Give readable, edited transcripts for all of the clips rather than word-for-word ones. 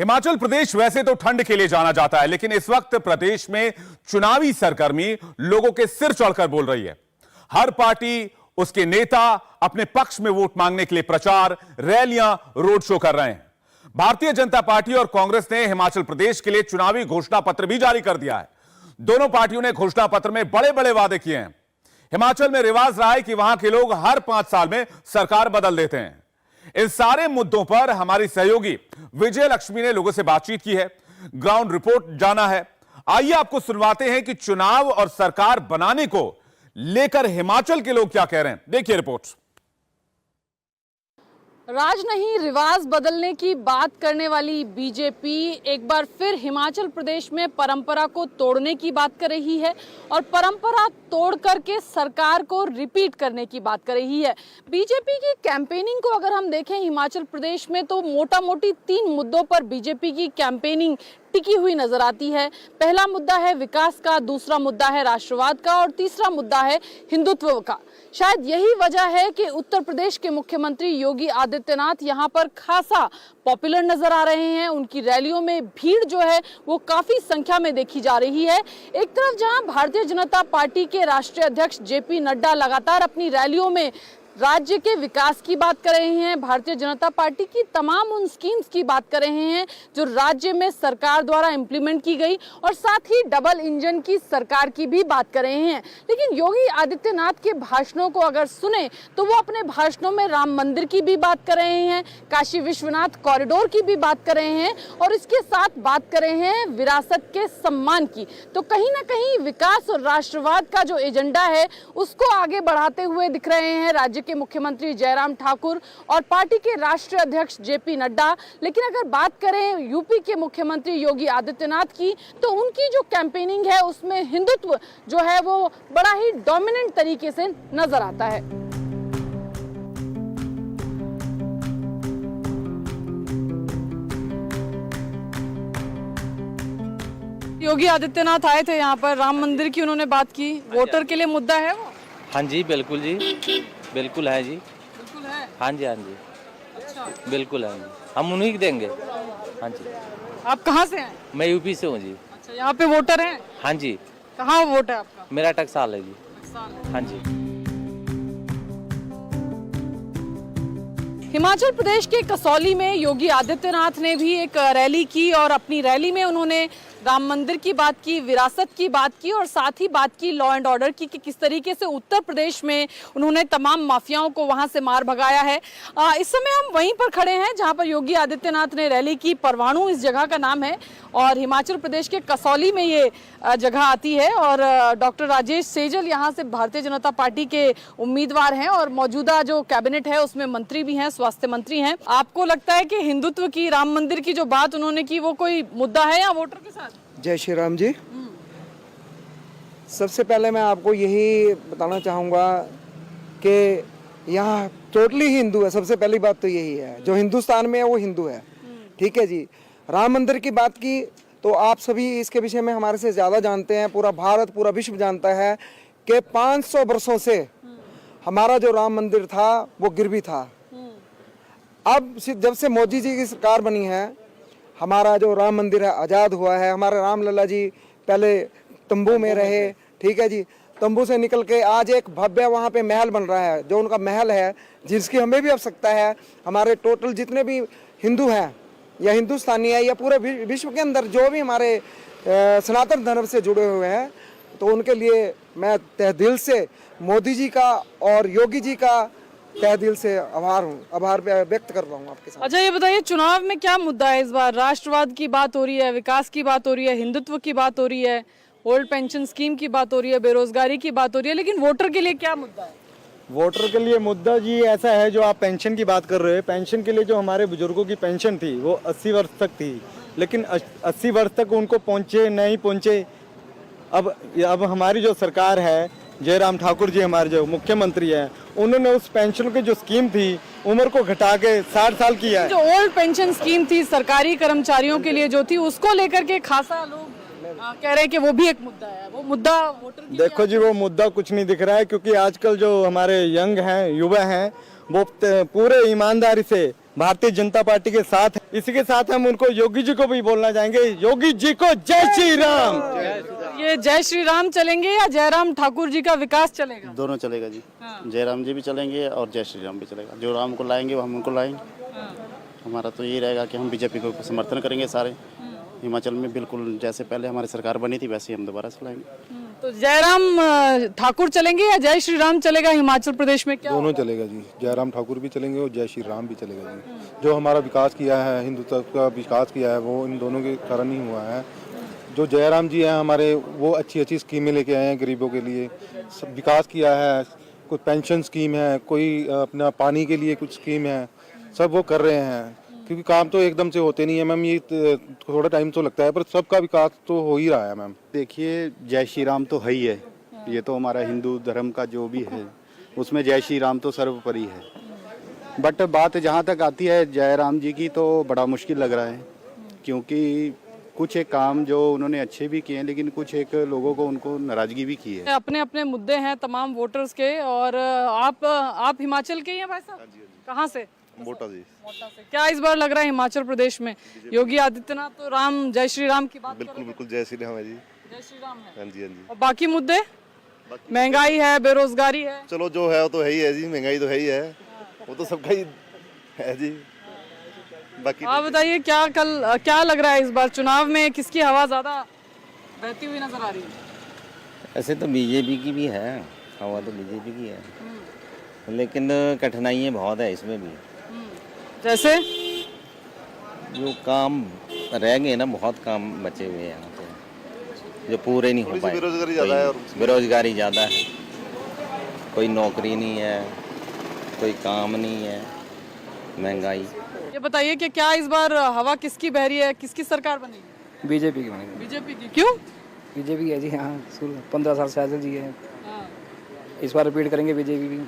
हिमाचल प्रदेश वैसे तो ठंड के लिए जाना जाता है, लेकिन इस वक्त प्रदेश में चुनावी सरगर्मी लोगों के सिर चढ़कर बोल रही है। हर पार्टी, उसके नेता अपने पक्ष में वोट मांगने के लिए प्रचार, रैलियां, रोड शो कर रहे हैं। भारतीय जनता पार्टी और कांग्रेस ने हिमाचल प्रदेश के लिए चुनावी घोषणा पत्र भी जारी कर दिया है। दोनों पार्टियों ने घोषणा पत्र में बड़े बड़े वादे किए हैं। हिमाचल में रिवाज रहा है कि वहां के लोग हर 5 साल में सरकार बदल देते हैं। इन सारे मुद्दों पर हमारी सहयोगी विजय लक्ष्मी ने लोगों से बातचीत की है, ग्राउंड रिपोर्ट जाना है। आइए आपको सुनवाते हैं कि चुनाव और सरकार बनाने को लेकर हिमाचल के लोग क्या कह रहे हैं। देखिए रिपोर्ट। राज नहीं, रिवाज बदलने की बात करने वाली बीजेपी एक बार फिर हिमाचल प्रदेश में परंपरा को तोड़ने की बात कर रही है और परंपरा तोड़ करके सरकार को रिपीट करने की बात कर रही है। बीजेपी की कैंपेनिंग को अगर हम देखें हिमाचल प्रदेश में, तो मोटा मोटी 3 मुद्दों पर बीजेपी की कैंपेनिंग टिकी हुई नजर आती है। पहला मुद्दा है विकास का, दूसरा मुद्दा है राष्ट्रवाद का और तीसरा मुद्दा है हिंदुत्व का। शायद यही वजह है कि उत्तर प्रदेश के मुख्यमंत्री योगी आदित्यनाथ यहां पर खासा पॉपुलर नजर आ रहे हैं। उनकी रैलियों में भीड़ जो है वो काफी संख्या में देखी जा रही है। एक तरफ जहां भारतीय जनता पार्टी के राष्ट्रीय अध्यक्ष जेपी नड्डा लगातार अपनी रैलियों में राज्य के विकास की बात कर रहे हैं, भारतीय जनता पार्टी की तमाम उन स्कीम्स की बात कर रहे हैं जो राज्य में सरकार द्वारा इंप्लीमेंट की गई, और साथ ही डबल इंजन की सरकार की भी बात कर रहे हैं। लेकिन योगी आदित्यनाथ के भाषणों को अगर सुने तो वो अपने भाषणों में राम मंदिर की भी बात कर रहे हैं, काशी विश्वनाथ कॉरिडोर की भी बात कर रहे हैं और इसके साथ बात कर रहे हैं विरासत के सम्मान की। तो कहीं ना कहीं विकास और राष्ट्रवाद का जो एजेंडा है उसको आगे बढ़ाते हुए दिख रहे हैं राज्य के मुख्यमंत्री जयराम ठाकुर और पार्टी के राष्ट्रीय अध्यक्ष जेपी नड्डा। लेकिन अगर बात करें यूपी के मुख्यमंत्री योगी आदित्यनाथ की, तो उनकी जो कैंपेनिंग है उसमें हिंदुत्व जो है वो बड़ा ही डोमिनेंट तरीके से नजर आता है। योगी आदित्यनाथ आए थे यहाँ पर, राम मंदिर की उन्होंने बात की। वोटर के लिए मुद्दा है वो? हाँ जी, बिल्कुल जी, बिल्कुल है जी, बिल्कुल है। हाँ जी, हाँ जी, अच्छा, बिल्कुल है जी, हम उन्हीं को देंगे। हाँ जी। आप कहाँ से हैं? मैं यूपी से हूँ जी। अच्छा, यहाँ पे वोटर हैं? हाँ जी। कहाँ वोट है आपका? मेरा टकसाल है जी। हाँ जी। हिमाचल प्रदेश के कसौली में योगी आदित्यनाथ ने भी एक रैली की और अपनी रैली में उन्होंने राम मंदिर की बात की, विरासत की बात की और साथ ही बात की लॉ एंड ऑर्डर की कि किस तरीके से उत्तर प्रदेश में उन्होंने तमाम माफियाओं को वहां से मार भगाया है। इस समय हम वहीं पर खड़े हैं जहां पर योगी आदित्यनाथ ने रैली की। परवाणु इस जगह का नाम है और हिमाचल प्रदेश के कसौली में ये जगह आती है। और डॉक्टर राजेश सेजल यहाँ से भारतीय जनता पार्टी के उम्मीदवार हैं और मौजूदा जो कैबिनेट है उसमें मंत्री भी हैं, स्वास्थ्य मंत्री हैं। आपको लगता है कि हिंदुत्व की, राम मंदिर की जो बात उन्होंने की वो कोई मुद्दा है या वोटर के साथ? जय श्री राम जी। सबसे पहले मैं आपको यही बताना चाहूँगा कि यहाँ टोटली हिंदू है। सबसे पहली बात तो यही है, जो हिंदुस्तान में है वो हिंदू है। ठीक है जी। राम मंदिर की बात की तो आप सभी इसके विषय में हमारे से ज़्यादा जानते हैं, पूरा भारत, पूरा विश्व जानता है कि 500 वर्षों से हमारा जो राम मंदिर था वो गिरवी था। अब जब से मोदी जी की सरकार बनी है, हमारा जो राम मंदिर है आज़ाद हुआ है। हमारे राम लला जी पहले तंबू में रहे, ठीक है जी, तंबू से निकल के आज एक भव्य वहाँ पे महल बन रहा है, जो उनका महल है, जिसकी हमें भी आवश्यकता है। हमारे टोटल जितने भी हिंदू हैं या हिंदुस्तानी है या पूरे विश्व के अंदर जो भी हमारे सनातन धर्म से जुड़े हुए हैं, तो उनके लिए मैं तहे दिल से मोदी जी का और योगी जी का तहे दिल से आभार व्यक्त कर रहा हूँ आपके साथ। अच्छा, ये बताइए चुनाव में क्या मुद्दा है इस बार? राष्ट्रवाद की बात हो रही है, विकास की बात हो रही है, हिंदुत्व की बात हो रही है, ओल्ड पेंशन स्कीम की बात हो रही है, बेरोजगारी की बात हो रही है, लेकिन वोटर के लिए क्या मुद्दा है? वोटर के लिए मुद्दा जी ऐसा है, जो आप पेंशन की बात कर रहे हैं, पेंशन के लिए जो हमारे बुजुर्गों की पेंशन थी वो 80 वर्ष तक थी, लेकिन 80 वर्ष तक उनको पहुँचे नहीं पहुँचे। अब हमारी जो सरकार है, जयराम ठाकुर जी हमारे जो मुख्यमंत्री हैं, उन्होंने उस पेंशन की जो स्कीम थी उम्र को घटा के 60 साल किया है। जो ओल्ड पेंशन स्कीम थी सरकारी कर्मचारियों के लिए जो थी, उसको लेकर के खासा लोग कह रहे हैं कि वो भी एक मुद्दा है। वो मुद्दा वोटर की देखो जी, वो मुद्दा कुछ नहीं दिख रहा है, क्योंकि आजकल जो हमारे यंग हैं, युवा हैं, वो पूरे ईमानदारी से भारतीय जनता पार्टी के साथ हैं। इसी के साथ हम उनको योगी जी को भी बोलना चाहेंगे, योगी जी को जय श्री राम। ये जय श्री राम चलेंगे या जयराम ठाकुर जी का विकास चलेगा? दोनों चलेगा जी। जयराम जी भी चलेंगे और जय श्री राम भी चलेगा। जो राम को लाएंगे वो हम उनको लाएंगे। हमारा तो ये रहेगा कि हम बीजेपी को समर्थन करेंगे सारे हिमाचल में। बिल्कुल जैसे पहले हमारी सरकार बनी थी वैसे ही हम दोबारा चलाएंगे। तो जयराम ठाकुर चलेंगे या जय श्री राम चलेगा हिमाचल प्रदेश में? क्या दोनों चलेगा जी, जयराम ठाकुर भी चलेंगे और जय श्री राम भी चलेगा जी। जो हमारा विकास किया है, हिंदुत्व का विकास किया है, वो इन दोनों के कारण ही हुआ है। जो जयराम जी हैं हमारे, वो अच्छी अच्छी स्कीमें लेके आए हैं गरीबों के लिए, सब विकास किया है। कोई पेंशन स्कीम है, कोई अपना पानी के लिए कुछ स्कीम है, सब वो कर रहे हैं। क्योंकि काम तो एकदम से होते नहीं है मैम, ये थोड़ा टाइम तो लगता है, पर सबका विकास तो हो ही रहा है मैम। देखिए जय श्री राम तो है ही है, ये तो हमारा हिंदू धर्म का जो भी है उसमें जय श्री राम तो सर्वोपरि है। बट बात जहाँ तक आती है जयराम जी की, तो बड़ा मुश्किल लग रहा है। क्योंकि कुछ एक काम जो उन्होंने अच्छे भी किए हैं, लेकिन कुछ एक लोगों को उनको नाराजगी भी की है। अपने अपने मुद्दे हैं तमाम वोटर्स के। और आप हिमाचल के ही हैं भाई साहब? कहाँ से? मोटा जी। मोटा से। क्या इस बार लग रहा है हिमाचल प्रदेश में योगी आदित्यनाथ तो राम जय श्री राम की बात बिल्कुल बिल्कुल जय श्री राम है जी। जय श्री राम है। हाँ जी हाँ जी। और बाकी मुद्दे, महंगाई है, बेरोजगारी है। चलो जो है वो तो है ही है जी, महंगाई तो है ही है, वो तो सबका ही है जी। बाकी आप बताइए क्या लग रहा है इस बार चुनाव में किसकी हवा ज्यादा बहती हुई नजर आ रही है? ऐसे तो बीजेपी की भी है हवा, तो बीजेपी की है, लेकिन कठिनाइयाँ बहुत है इसमें भी। जैसे जो काम रह गए ना, बहुत काम बचे हुए हैं यहाँ पे जो पूरे नहीं हो पाए। बेरोजगारी ज़्यादा है, और बेरोजगारी ज़्यादा है, कोई नौकरी नहीं है, कोई काम नहीं है, महंगाई। ये बताइए कि क्या इस बार हवा किसकी बह रही है, किसकी सरकार बनेगी? बीजेपी की बनेगी। बीजेपी की। क्यों? बीजेपी है जी, हाँ 15 साल से आज़ाद जी है। इस बार रिपीट करेंगे बीजेपी भी।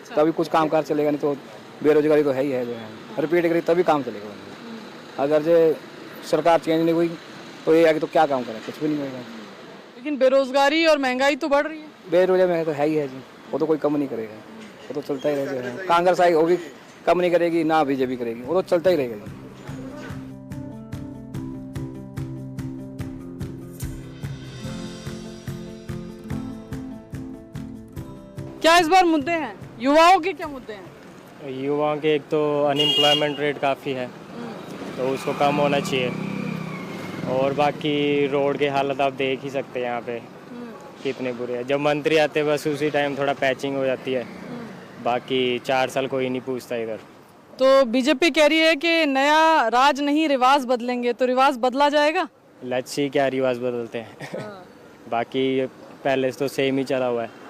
तभी कुछ काम काज चलेगा, नहीं तो बेरोजगारी तो है ही है। जो है रिपीट करेगी तभी काम चलेगा। अगर जो सरकार चेंज नहीं हुई तो ये आगे तो क्या काम करें, कुछ भी नहीं होगा। लेकिन बेरोजगारी और महंगाई तो बढ़ रही है। बेरोजगारी में तो है ही है जी, वो तो कोई कम नहीं करेगा, वो तो चलता ही रहेगा। कांग्रेस आई वो भी कम नहीं करेगी, ना बीजेपी करेगी, वो तो चलता ही रहेगा। क्या इस बार मुद्दे हैं? युवाओं के क्या मुद्दे हैं? युवाओं के एक तो अनएम्प्लॉयमेंट रेट काफ़ी है, तो उसको कम होना चाहिए। और बाकी रोड के हालत आप देख ही सकते हैं यहाँ पे कितने बुरे हैं। जब मंत्री आते हैं बस उसी टाइम थोड़ा पैचिंग हो जाती है, बाकी 4 साल कोई नहीं पूछता इधर। तो बीजेपी कह रही है कि नया राज नहीं रिवाज बदलेंगे, तो रिवाज बदला जाएगा? लेट्स सी क्या रिवाज बदलते हैं। बाकी पहले से तो सेम ही चला हुआ है।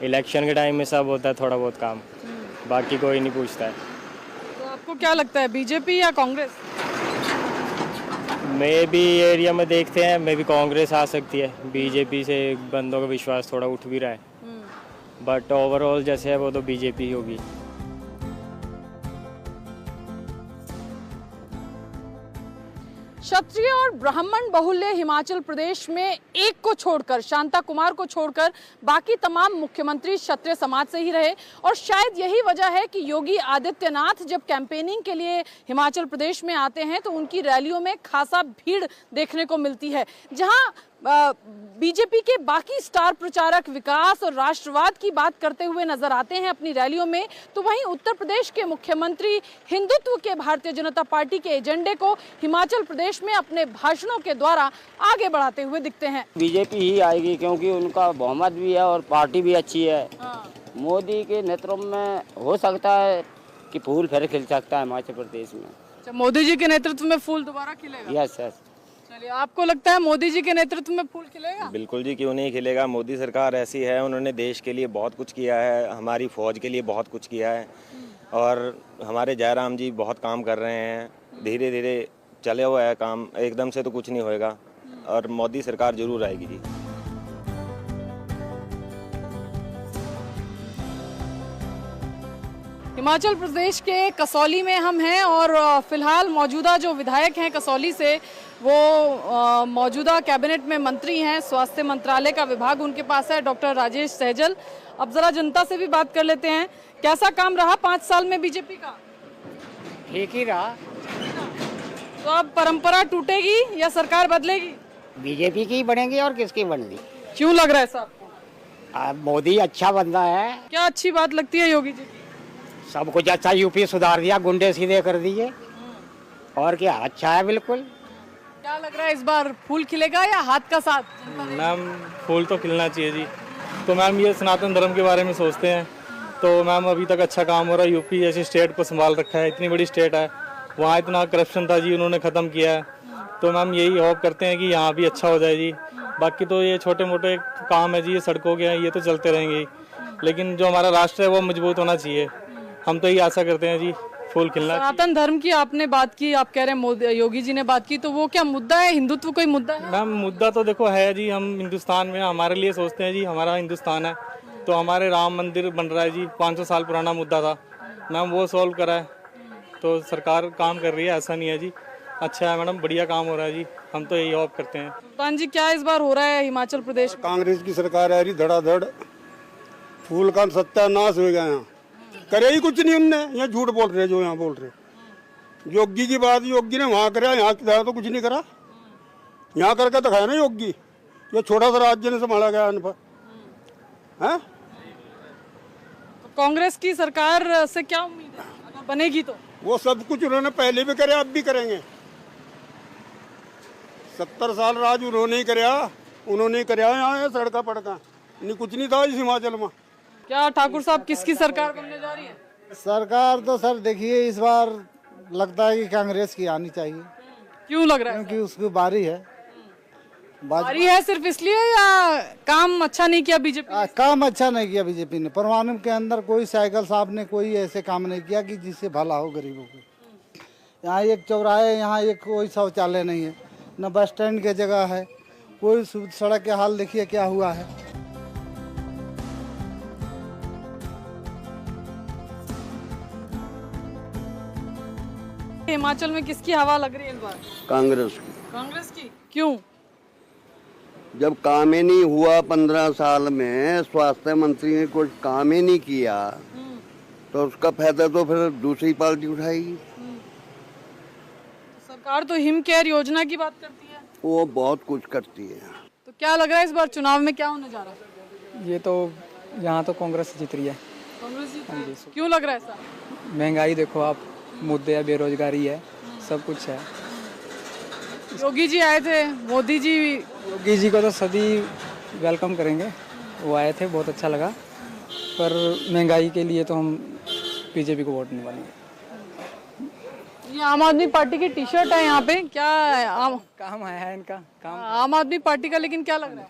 इलेक्शन के टाइम में सब होता है थोड़ा बहुत काम, बाकी कोई नहीं पूछता है। तो आपको क्या लगता है बीजेपी या कांग्रेस? मे भी एरिया में देखते हैं, मे भी कांग्रेस आ सकती है। बीजेपी से बंदों का विश्वास थोड़ा उठ भी रहा है, बट ओवरऑल जैसे है वो तो बीजेपी ही होगी। क्षत्रिय और ब्राह्मण बहुल्य हिमाचल प्रदेश में एक को छोड़कर, शांता कुमार को छोड़कर, बाकी तमाम मुख्यमंत्री क्षत्रिय समाज से ही रहे। और शायद यही वजह है कि योगी आदित्यनाथ जब कैंपेनिंग के लिए हिमाचल प्रदेश में आते हैं तो उनकी रैलियों में खासा भीड़ देखने को मिलती है। जहां बीजेपी के बाकी स्टार प्रचारक विकास और राष्ट्रवाद की बात करते हुए नजर आते हैं अपनी रैलियों में, तो वहीं उत्तर प्रदेश के मुख्यमंत्री हिंदुत्व के भारतीय जनता पार्टी के एजेंडे को हिमाचल प्रदेश में अपने भाषणों के द्वारा आगे बढ़ाते हुए दिखते हैं। बीजेपी ही आएगी क्योंकि उनका बहुमत भी है और पार्टी भी अच्छी है। मोदी के नेतृत्व में हो सकता है कि फूल फिर खिल सकता है हिमाचल प्रदेश में। मोदी जी के नेतृत्व में फूल दोबारा खिलेगा? Yes yes. चलिए, आपको लगता है मोदी जी के नेतृत्व में फूल खिलेगा? बिल्कुल जी, क्यों नहीं खिलेगा। मोदी सरकार ऐसी है, उन्होंने देश के लिए बहुत कुछ किया है, हमारी फौज के लिए बहुत कुछ किया है, और हमारे जयराम जी बहुत काम कर रहे हैं। धीरे धीरे चले हुआ है काम, एकदम से तो कुछ नहीं होएगा, और मोदी सरकार जरूर आएगी जी। हिमाचल प्रदेश के कसौली में हम हैं और फिलहाल मौजूदा जो विधायक हैं कसौली से, वो मौजूदा कैबिनेट में मंत्री हैं, स्वास्थ्य मंत्रालय का विभाग उनके पास है, डॉक्टर राजेश सहजल। अब जरा जनता से भी बात कर लेते हैं, कैसा काम रहा 5 साल में बीजेपी का? ठीक ही रहा। तो अब परंपरा टूटेगी या सरकार बदलेगी? बीजेपी की बनेगी और किसकी बनेगी? क्यों लग रहा है ऐसा आपको? मोदी अच्छा बंदा है। क्या अच्छी बात लगती है योगी जी? सब कुछ अच्छा, यूपी सुधार दिया, गुंडे सीधे कर दिए। और क्या, अच्छा है बिल्कुल। क्या लग रहा है इस बार फूल खिलेगा या हाथ का साथ? मैम फूल तो खिलना चाहिए जी। तो मैम ये सनातन धर्म के बारे में सोचते हैं तो मैम अभी तक अच्छा काम हो रहा है। यूपी जैसी स्टेट को संभाल रखा है, इतनी बड़ी स्टेट है, वहाँ इतना करप्शन था जी, उन्होंने ख़त्म किया है। तो मैम यही होप करते हैं कि यहाँ भी अच्छा हो जाए जी। बाकी तो ये छोटे मोटे काम है जी, ये सड़कों के हैं, ये तो चलते रहेंगे, लेकिन जो हमारा राष्ट्र है वो मजबूत होना चाहिए। हम तो यही आशा करते हैं जी, फूल खिलना। सनातन धर्म की आपने बात की, आप कह रहे हैं योगी जी ने बात की, तो वो क्या मुद्दा है? हिंदुत्व कोई मुद्दा है? मैम मुद्दा तो देखो है जी, हम हिंदुस्तान में हमारे लिए सोचते हैं जी, हमारा हिंदुस्तान है तो हमारे राम मंदिर बन रहा है जी, 500 साल पुराना मुद्दा था मैम, वो सॉल्व करा है तो सरकार काम कर रही है, ऐसा नहीं है जी। अच्छा है मैडम, बढ़िया काम हो रहा है जी, हम तो यही होप करते हैं। सुल्तान जी क्या इस बार हो रहा है हिमाचल प्रदेश? कांग्रेस की सरकार है रही धड़ाधड़, फूल का सत्यानाश हो गया। यहाँ करे ही कुछ नहीं उनने, यहाँ झूठ बोल रहे जो यहाँ बोल रहे। योगी की बात, योगी ने वहाँ कराया, यहाँ तो कुछ नहीं करा। यहाँ करके दिखाया ना योगी, ये छोटा सा राज्य ने संभाला गया इन पर है। तो कांग्रेस की सरकार से क्या उम्मीद है अगर बनेगी तो? वो सब कुछ उन्होंने पहले भी करे, अब भी करेंगे। 70 साल राज उन्होंने ही कराया, उन्होंने ही कराया यहाँ सड़का पड़का, नहीं कुछ नहीं था इस हिमाचल में। क्या ठाकुर साहब किसकी सरकार बनने जा रही है? सरकार तो सर देखिए इस बार लगता है कि कांग्रेस की आनी चाहिए। क्यों लग रहा है? क्योंकि उसकी बारी है। बारी है सिर्फ इसलिए या काम अच्छा नहीं किया बीजेपी ने? काम अच्छा नहीं किया बीजेपी ने। परमाणु के अंदर कोई साइकिल साहब ने कोई ऐसे काम नहीं किया कि जिससे भला हो गरीबों को। यहाँ एक चौराहे, यहाँ एक कोई शौचालय नहीं है, न बस स्टैंड की जगह है, कोई सड़क के हाल देखिए क्या हुआ है। हिमाचल में किसकी हवा लग रही है इस बार? कांग्रेस की। कांग्रेस की? क्यों? जब काम ही नहीं हुआ 15 साल में, स्वास्थ्य मंत्री ने कुछ काम ही नहीं किया, तो उसका फायदा तो फिर दूसरी पार्टी उठाएगी। सरकार तो हिम केयर योजना की बात करती है, वो बहुत कुछ करती है। तो क्या लग रहा है इस बार चुनाव में क्या होने जा रहा है? ये तो यहाँ तो कांग्रेस जीत रही है। कांग्रेस जीत रही है? क्यों लग रहा है ऐसा? महंगाई देखो आप, मुद्दे है, बेरोजगारी है, सब कुछ है। योगी जी आए थे, मोदी जी। योगी जी को तो सभी वेलकम करेंगे, वो आए थे, बहुत अच्छा लगा, पर महंगाई के लिए तो हम बीजेपी को वोट नहीं मानेंगे। ये आम आदमी पार्टी की टी शर्ट है यहाँ पे, क्या काम है इनका काम? आम आदमी पार्टी का, लेकिन क्या लग रहा है?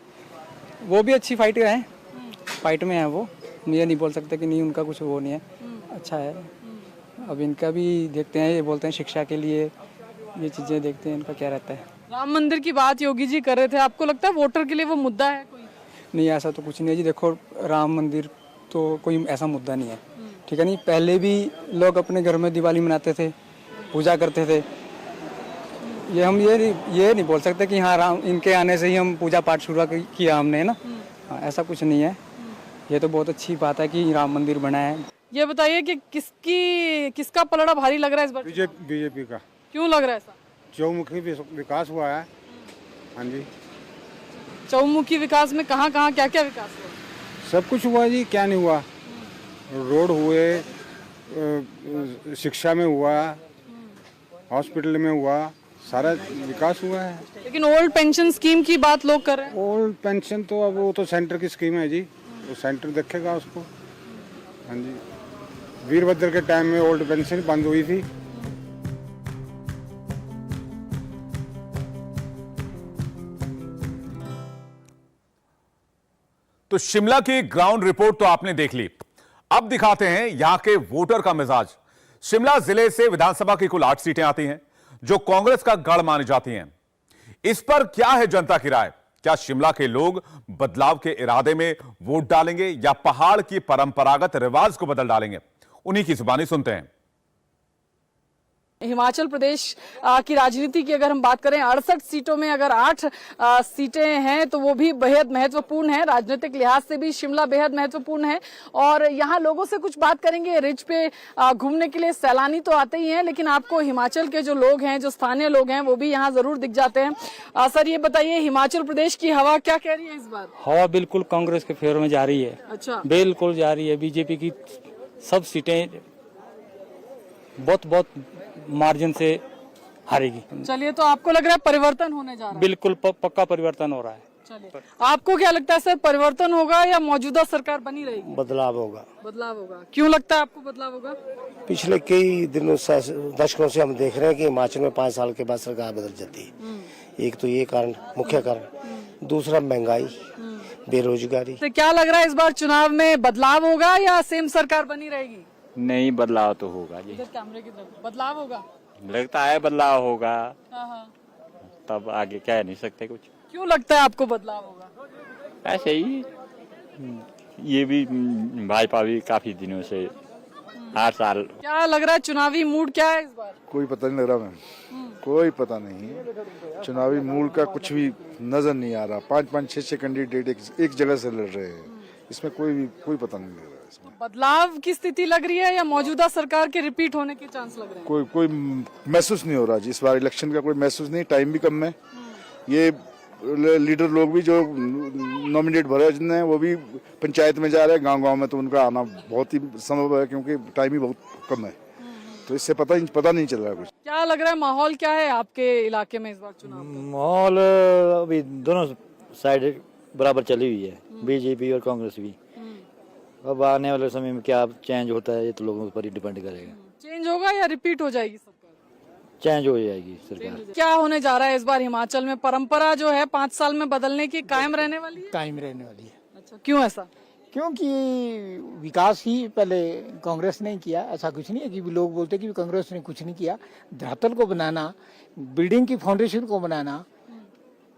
वो भी अच्छी फाइट है, फाइट में है वो, ये नहीं बोल सकते कि नहीं उनका कुछ वो नहीं है, अच्छा है। अब इनका भी देखते हैं, ये बोलते हैं शिक्षा के लिए, ये चीज़ें देखते हैं इनका क्या रहता है। राम मंदिर की बात योगी जी कर रहे थे, आपको लगता है वोटर के लिए वो मुद्दा है कोई? नहीं, ऐसा तो कुछ नहीं है जी। देखो राम मंदिर तो कोई ऐसा मुद्दा नहीं है, ठीक है नहीं। पहले भी लोग अपने घर में दिवाली मनाते थे, पूजा करते थे। ये हम ये नहीं बोल सकते कि हाँ राम, इनके आने से ही हम पूजा पाठ शुरू किया हमने, है ना। हाँ, ऐसा कुछ नहीं है। ये तो बहुत अच्छी बात है कि राम मंदिर बना है। ये बताइए कि किसका पलड़ा भारी लग रहा है इस बार? बीजेपी का। क्यों लग रहा है ऐसा? चौमुखी विकास हुआ है। हाँ जी, चौमुखी विकास में कहाँ क्या क्या विकास हुआ? सब कुछ हुआ जी, क्या नहीं हुआ। रोड हुए, शिक्षा में हुआ, हॉस्पिटल में हुआ, सारा विकास हुआ है। लेकिन ओल्ड पेंशन स्कीम की बात लोग कर रहे हैं। ओल्ड पेंशन तो अब वो तो सेंटर की स्कीम है जी, वो सेंटर देखेगा उसको। हाँ जी, वीरभद्र के टाइम में ओल्ड पेंशन बंद हुई थी। तो शिमला की ग्राउंड रिपोर्ट तो आपने देख ली, अब दिखाते हैं यहां के वोटर का मिजाज। शिमला जिले से विधानसभा की कुल 8 सीटें आती हैं जो कांग्रेस का गढ़ मानी जाती हैं। इस पर क्या है जनता की राय? क्या शिमला के लोग बदलाव के इरादे में वोट डालेंगे या पहाड़ की परंपरागत रिवाज को बदल डालेंगे? उन्हीं की जुबानी सुनते हैं। हिमाचल प्रदेश की राजनीति की अगर हम बात करें, 68 सीटों में अगर 8 सीटें हैं तो वो भी बेहद महत्वपूर्ण है। राजनीतिक लिहाज से भी शिमला बेहद महत्वपूर्ण है। और यहाँ लोगों से कुछ बात करेंगे। रिज पे घूमने के लिए सैलानी तो आते ही हैं, लेकिन आपको हिमाचल के जो लोग हैं, जो स्थानीय लोग हैं, वो भी यहाँ जरूर दिख जाते हैं। सर ये बताइए, हिमाचल प्रदेश की हवा क्या कह रही है इस बार? हवा बिल्कुल कांग्रेस के फेवर में जा रही है। अच्छा, बिल्कुल जा रही है। बीजेपी की सब सीटें बहुत मार्जिन से हारेगी। चलिए, तो आपको लग रहा है परिवर्तन होने जा रहा है? बिल्कुल पक्का परिवर्तन हो रहा है। चलिए, आपको क्या लगता है सर, परिवर्तन होगा या मौजूदा सरकार बनी रहेगी? बदलाव होगा। बदलाव होगा। क्यों लगता है आपको बदलाव होगा? पिछले कई दिनों दशकों से हम देख रहे हैं कि हिमाचल में 5 साल के बाद सरकार बदल जाती है। एक तो ये कारण, मुख्य कारण। दूसरा महंगाई, बेरोजगारी। तो क्या लग रहा है इस बार चुनाव में बदलाव होगा या सेम सरकार बनी रहेगी? नहीं, बदलाव तो होगा जी। कैमरे की तरफ बदलाव होगा, लगता है बदलाव होगा। हाँ। तब आगे कह नहीं सकते कुछ। क्यों लगता है आपको बदलाव होगा? ऐसे ही, ये भी भाजपा भी काफी दिनों से हर साल। क्या लग रहा है, चुनावी मूड क्या है इस बार? कोई पता नहीं लग रहा मैम, कोई पता नहीं। चुनावी मूड का कुछ भी नजर नहीं आ रहा। 5-5, 6-6 कैंडिडेट एक जगह से लड़ रहे हैं। इसमें कोई पता नहीं लग रहा है। इसमें बदलाव की स्थिति लग रही है या मौजूदा सरकार के रिपीट होने के चांस लग रहे हैं? कोई महसूस नहीं हो रहा जी। इस बार इलेक्शन का कोई महसूस नहीं। टाइम भी कम है। ये लीडर लोग भी जो नॉमिनेट भरे जितने, वो भी पंचायत में जा रहे हैं, गांव में, तो उनका आना बहुत ही संभव है क्योंकि टाइम ही बहुत कम है। तो इससे पता नहीं चल रहा है कुछ। क्या लग रहा है, माहौल क्या है आपके इलाके में इस बार चुनाव? माहौल अभी दोनों साइड बराबर चली हुई है, बीजेपी और कांग्रेस भी। अब आने वाले समय में क्या चेंज होता है, ये तो लोगों पर ही डिपेंड करेगा। चेंज होगा या रिपीट हो जाएगी सरकार? चेंज हो जाएगी सरकार। क्या होने जा रहा है इस बार हिमाचल में? परंपरा जो है 5 साल में बदलने की कायम रहने वाली है? कायम रहने वाली है। अच्छा, क्यों ऐसा? क्योंकि विकास ही पहले कांग्रेस ने किया। ऐसा कुछ नहीं है कि लोग बोलते कि कांग्रेस ने कुछ नहीं किया। धरातल को बनाना, बिल्डिंग की फाउंडेशन को बनाना,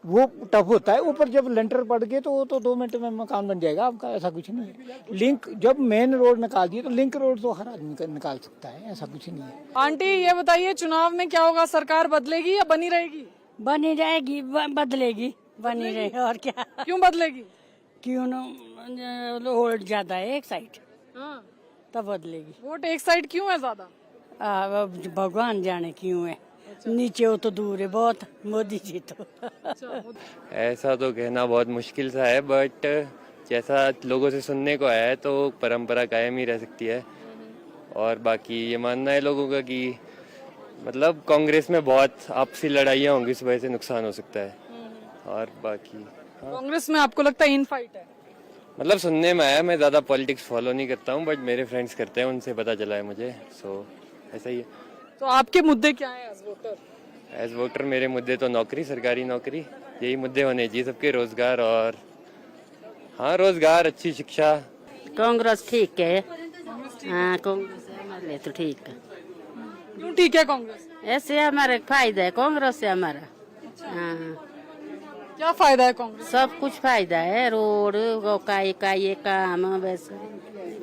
वो टफ होता है। ऊपर जब लेंटर पड़ गए तो 2 मिनट में मकान बन जाएगा आपका। ऐसा कुछ नहीं है। लिंक जब मेन रोड निकाल दिए तो लिंक रोड तो हर आदमी निकाल सकता है। ऐसा कुछ नहीं है। आंटी ये बताइए, चुनाव में क्या होगा, सरकार बदलेगी या बनी रहेगी? बनी रहेगी, बदलेगी, बनी रहेगी। और क्या? क्यों बदलेगी? क्यों ना, वोट ज्यादा है एक साइड, तब बदलेगी। वोट एक साइड क्यों है ज्यादा? भगवान जाने क्यों है। नीचे हो तो दूर है बहुत, मोदी जी तो। ऐसा तो कहना बहुत मुश्किल सा है, बट जैसा लोगों से सुनने को आया है तो परंपरा कायम ही रह सकती है। और बाकी ये मानना है लोगों का कि मतलब कांग्रेस में बहुत आपसी लड़ाइयाँ होंगी, इस वजह से नुकसान हो सकता है। और बाकी कांग्रेस में आपको लगता है इन फाइट है? मतलब सुनने में आया, मैं ज़्यादा पॉलिटिक्स फॉलो नहीं करता हूँ, बट मेरे फ्रेंड्स करते हैं, उनसे पता चला है मुझे। सो ऐसा ही है। तो आपके मुद्दे क्या हैं एज वोटर? एज वोटर मेरे मुद्दे तो नौकरी, सरकारी नौकरी, यही मुद्दे होने चाहिए सबके। रोजगार और हाँ, रोजगार, अच्छी शिक्षा। कांग्रेस ठीक है। हाँ, कांग्रेस हमारे लिए तो ठीक है। क्यों ठीक है कांग्रेस? ऐसे हमारे फायदा है कांग्रेस से हमारा। हाँ, क्या फायदा है कांग्रेस? सब कुछ फायदा है। रोड का ये काम वैसे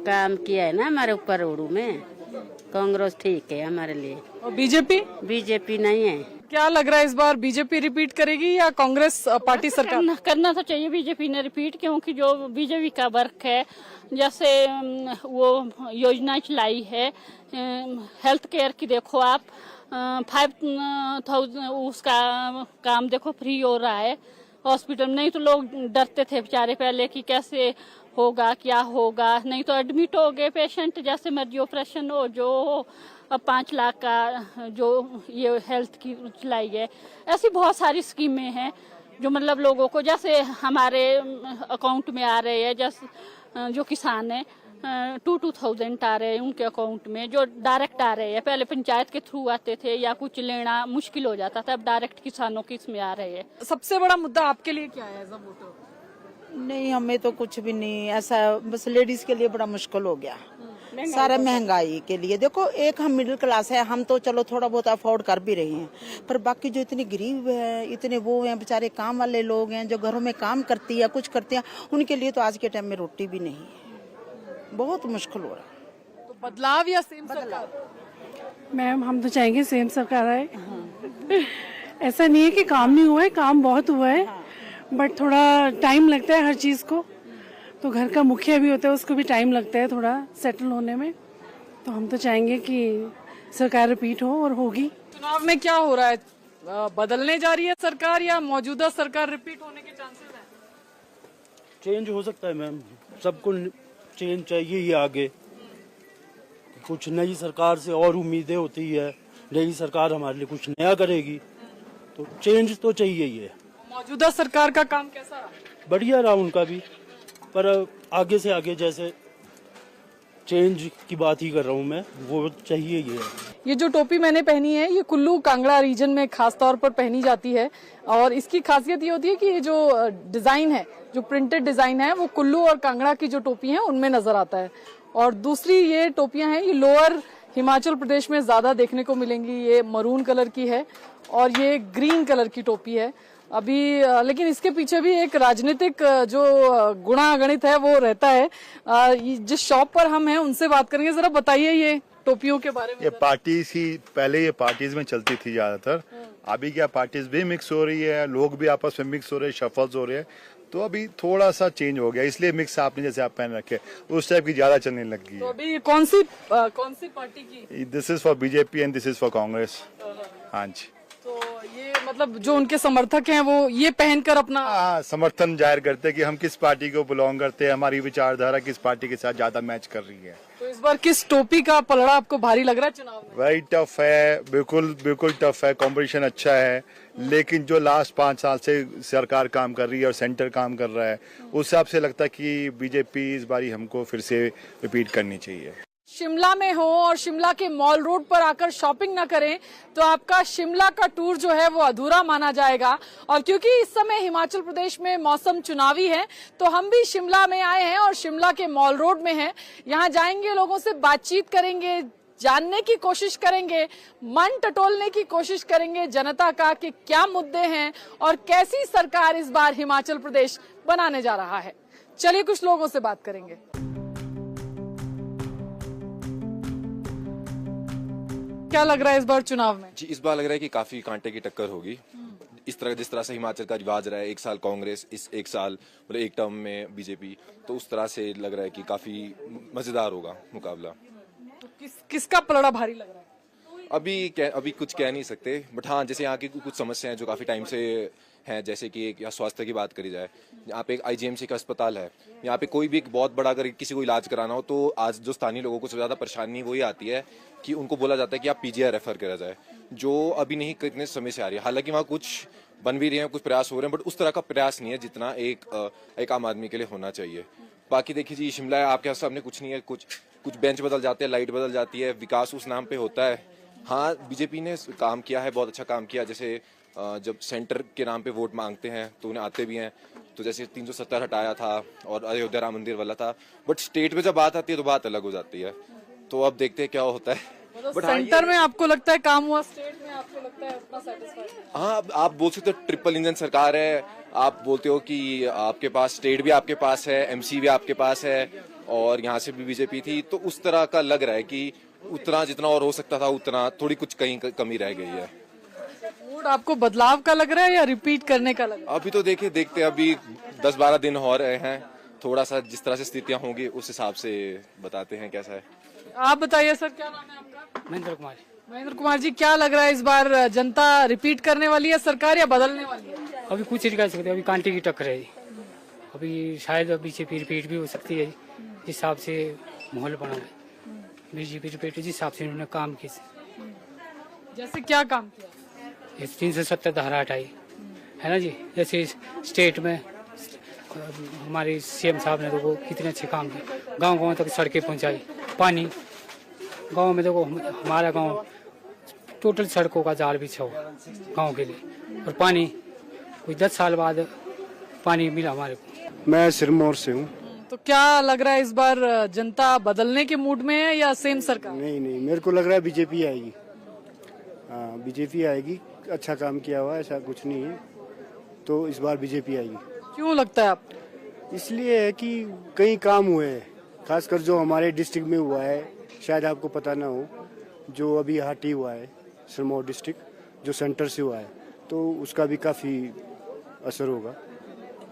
काम किया है ना हमारे ऊपर रोड में। कांग्रेस ठीक है हमारे लिए। और बीजेपी? बीजेपी नहीं है। क्या लग रहा है इस बार बीजेपी रिपीट करेगी या कांग्रेस पार्टी सरकार? करना तो चाहिए बीजेपी ने रिपीट, क्योंकि जो बीजेपी का वर्क है, जैसे वो योजना चलाई है हेल्थ केयर की, देखो आप 5,000 उसका काम देखो फ्री हो रहा है हॉस्पिटल में। नहीं तो लोग डरते थे बेचारे पहले कि कैसे होगा, क्या होगा, नहीं तो एडमिट हो गए पेशेंट, जैसे मर्जी ऑपरेशन हो जो हो। अब 5 लाख का जो ये हेल्थ की चलाई है, ऐसी बहुत सारी स्कीमें हैं जो मतलब लोगों को, जैसे हमारे अकाउंट में आ रहे हैं, जैसे जो किसान हैं 2,000 आ रहे हैं उनके अकाउंट में, जो डायरेक्ट आ रहे हैं। पहले पंचायत के थ्रू आते थे या कुछ लेना मुश्किल हो जाता था, अब डायरेक्ट किसानों के इसमें आ रहे हैं। सबसे बड़ा मुद्दा आपके लिए क्या है एज अ वोटर? नहीं, हमें तो कुछ भी नहीं ऐसा, बस लेडीज के लिए बड़ा मुश्किल हो गया सारा महंगाई के लिए। देखो, एक हम मिडिल क्लास है, हम तो चलो थोड़ा बहुत अफोर्ड कर भी रहे हैं, पर बाकी जो इतने गरीब है, इतने वो हैं बेचारे काम वाले लोग हैं जो घरों में काम करती है, कुछ करते हैं, उनके लिए तो आज के टाइम में रोटी भी नहीं है। बहुत मुश्किल हो रहा है। तो बदलाव या सेम सरकार? मैम हम तो चाहेंगे सेम सरकार आए। ऐसा नहीं है कि काम नहीं हुआ है, काम बहुत हुआ है, बट थोड़ा टाइम लगता है हर चीज़ को। तो घर का मुखिया भी होता है, उसको भी टाइम लगता है थोड़ा सेटल होने में। तो हम तो चाहेंगे कि सरकार रिपीट हो और होगी। चुनाव में क्या हो रहा है, बदलने जा रही है सरकार या मौजूदा सरकार रिपीट होने के चांसेस हैं? चेंज हो सकता है मैम, सबको चेंज चाहिए ही आगे। कुछ नई सरकार से और उम्मीदें होती है, नई सरकार हमारे लिए कुछ नया करेगी, तो चेंज तो चाहिए ही है। मौजूदा सरकार का काम कैसा रहा? बढ़िया रहा उनका भी, पर आगे से आगे जैसे चेंज की बात ही कर रहा हूँ मैं, वो चाहिए ही है। ये जो टोपी मैंने पहनी है, ये कुल्लू कांगड़ा रीजन में खास तौर पर पहनी जाती है और इसकी खासियत ये होती है कि ये जो डिजाइन है, जो प्रिंटेड डिजाइन है, वो कुल्लू और कांगड़ा की जो टोपी है उनमें नजर आता है। और दूसरी ये टोपियां हैं, ये लोअर हिमाचल प्रदेश में ज्यादा देखने को मिलेंगी। ये मरून कलर की है और ये ग्रीन कलर की टोपी है अभी, लेकिन इसके पीछे भी एक राजनीतिक जो गुणागणित है वो रहता है। जिस शॉप पर हम हैं उनसे बात करेंगे, जरा बताइए ये टोपियों के बारे में। ये पार्टीज ही, पहले ये पार्टीज में चलती थी ज्यादातर, अभी क्या पार्टीज भी मिक्स हो रही है, लोग भी आपस में मिक्स हो रहे हैं, शफल्स हो रहे हैं, तो अभी थोड़ा सा चेंज हो गया, इसलिए मिक्स आपने जैसे आप पहन रखे उस टाइप की ज्यादा चलने लग गई तो अभी कौन सी पार्टी की? This is for BJP and this is for Congress. हाँ जी, तो ये मतलब जो उनके समर्थक हैं वो ये पहनकर अपना समर्थन जाहिर करते हैं कि हम किस पार्टी को बिलोंग करते हैं, हमारी विचारधारा किस पार्टी के साथ ज्यादा मैच कर रही है। तो इस बार किस टोपी का पलड़ा आपको भारी लग रहा है चुनाव में? वेरी टफ है, बिल्कुल टफ है, कंपटीशन अच्छा है, लेकिन जो लास्ट 5 साल से सरकार काम कर रही है और सेंटर काम कर रहा है, उस हिसाब से लगता है कि बीजेपी इस बारी हमको फिर से रिपीट करनी चाहिए। शिमला में हो और शिमला के मॉल रोड पर आकर शॉपिंग न करें तो आपका शिमला का टूर जो है वो अधूरा माना जाएगा। और क्योंकि इस समय हिमाचल प्रदेश में मौसम चुनावी है, तो हम भी शिमला में आए हैं और शिमला के मॉल रोड में हैं। यहाँ जाएंगे, लोगों से बातचीत करेंगे, जानने की कोशिश करेंगे, मन टटोलने की कोशिश करेंगे जनता का कि क्या मुद्दे हैं और कैसी सरकार इस बार हिमाचल प्रदेश बनाने जा रहा है। चलिए कुछ लोगों से बात करेंगे। क्या लग रहा है इस बार चुनाव में? जी, इस बार लग रहा है कि काफी कांटे की टक्कर होगी। जिस तरह से हिमाचल का रिवाज रहा है, एक साल कांग्रेस, एक साल मतलब एक टर्म में बीजेपी, तो उस तरह से लग रहा है कि काफी मजेदार होगा मुकाबला। तो किसका पलड़ा भारी लग रहा है? अभी कुछ कह नहीं सकते, बट हाँ, जैसे यहाँ की कुछ समस्याएं जो काफी टाइम से हैं, जैसे कि एक स्वास्थ्य की बात करी जाए, यहाँ पे एक IGMC का अस्पताल है, यहाँ पे कोई भी एक बहुत बड़ा अगर किसी को इलाज कराना हो तो आज जो स्थानीय लोगों को सबसे ज्यादा परेशानी वही आती है कि उनको बोला जाता है कि आप PGI रेफर करा जाए, जो अभी नहीं कितने समय से आ रही है। हालांकि वहाँ कुछ बन भी रहे हैं, कुछ प्रयास हो रहे हैं, बट उस तरह का प्रयास नहीं है जितना एक आम आदमी के लिए होना चाहिए। बाकी देखिए जी, शिमला है, आपके सामने कुछ नहीं है, कुछ बेंच बदल जाते हैं, लाइट बदल जाती है, विकास उस नाम पे होता है। हाँ, बीजेपी ने काम किया है, बहुत अच्छा काम किया। जैसे जब सेंटर के नाम पे वोट मांगते हैं तो उन्हें आते भी हैं, तो जैसे 370 हटाया था और अयोध्या राम मंदिर वाला था, बट स्टेट पे जब बात आती है तो बात अलग हो जाती है। तो अब देखते हैं क्या होता है। बट सेंटर में आपको लगता है काम हुआ, स्टेट में आपको लगता है उतना सैटिस्फाइड? हाँ, आप बोल सकते हो ट्रिपल इंजन सरकार है, आप बोलते हो कि आपके पास स्टेट भी आपके पास है, MC भी आपके पास है और यहाँ से भी बीजेपी थी, तो उस तरह का लग रहा है कि उतना जितना और हो सकता था उतना थोड़ी कुछ कहीं कमी रह गई है। मूड आपको बदलाव का लग रहा है या रिपीट करने का लग रहा है? अभी तो देखते अभी 10-12 दिन हो रहे हैं, थोड़ा सा जिस तरह से स्थितियां होंगी उस हिसाब से बताते हैं कैसा है। आप बताइए सर, क्या नाम है आपका? महेंद्र कुमार। महेंद्र कुमार जी, क्या लग रहा है इस बार जनता रिपीट करने वाली है सरकार या बदलने वाली है? अभी कुछ नहीं कह सकते, अभी कांटे की टक्कर है। अभी शायद बीजेपी रिपीट भी हो सकती है, जिस हिसाब से माहौल बना है। बीजेपी रिपीट जिस हिसाब से उन्होंने काम किए। जैसे क्या काम किया? 370 धारा हटाई है ना जी। जैसे स्टेट में हमारे CM साहब ने देखो कितने अच्छे काम किए, गांव तक सड़कें पहुंचाई, पानी गांव में देखो, हमारा गांव टोटल सड़कों का जाल बिछा हुआ गांव के लिए, और पानी कोई 10 साल बाद पानी मिला हमारे को। मैं सिरमौर से हूँ। तो क्या लग रहा है इस बार जनता बदलने के मूड में है या सेम सरकार? नहीं, मेरे को लग रहा है बीजेपी आएगी। हाँ, बीजेपी आएगी, अच्छा काम किया हुआ, ऐसा कुछ नहीं है, तो इस बार बीजेपी आएगी। क्यों लगता है आप? इसलिए है कि कई काम हुए हैं, खासकर जो हमारे डिस्ट्रिक्ट में हुआ है, शायद आपको पता ना हो, जो अभी हाटी हुआ है सिरमौर डिस्ट्रिक्ट, जो सेंटर से हुआ है, तो उसका भी काफ़ी असर होगा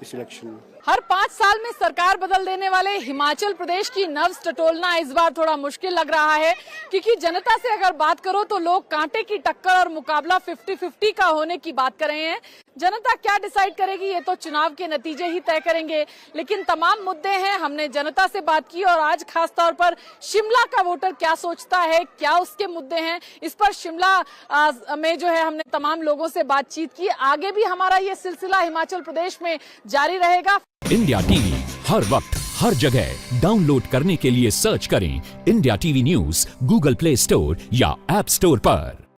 इस इलेक्शन में। हर 5 साल में सरकार बदल देने वाले हिमाचल प्रदेश की नब्ज टटोलना इस बार थोड़ा मुश्किल लग रहा है, क्योंकि जनता से अगर बात करो तो लोग कांटे की टक्कर और मुकाबला 50-50 का होने की बात कर रहे हैं। जनता क्या डिसाइड करेगी ये तो चुनाव के नतीजे ही तय करेंगे, लेकिन तमाम मुद्दे हैं। हमने जनता से बात की और आज खास तौर पर शिमला का वोटर क्या सोचता है, क्या उसके मुद्दे हैं, इस पर शिमला में जो है हमने तमाम लोगों से बातचीत की। आगे भी हमारा ये सिलसिला हिमाचल प्रदेश में जारी रहेगा। इंडिया टीवी हर वक्त हर जगह डाउनलोड करने के लिए सर्च करें India TV news Google play store या ऐप स्टोर पर।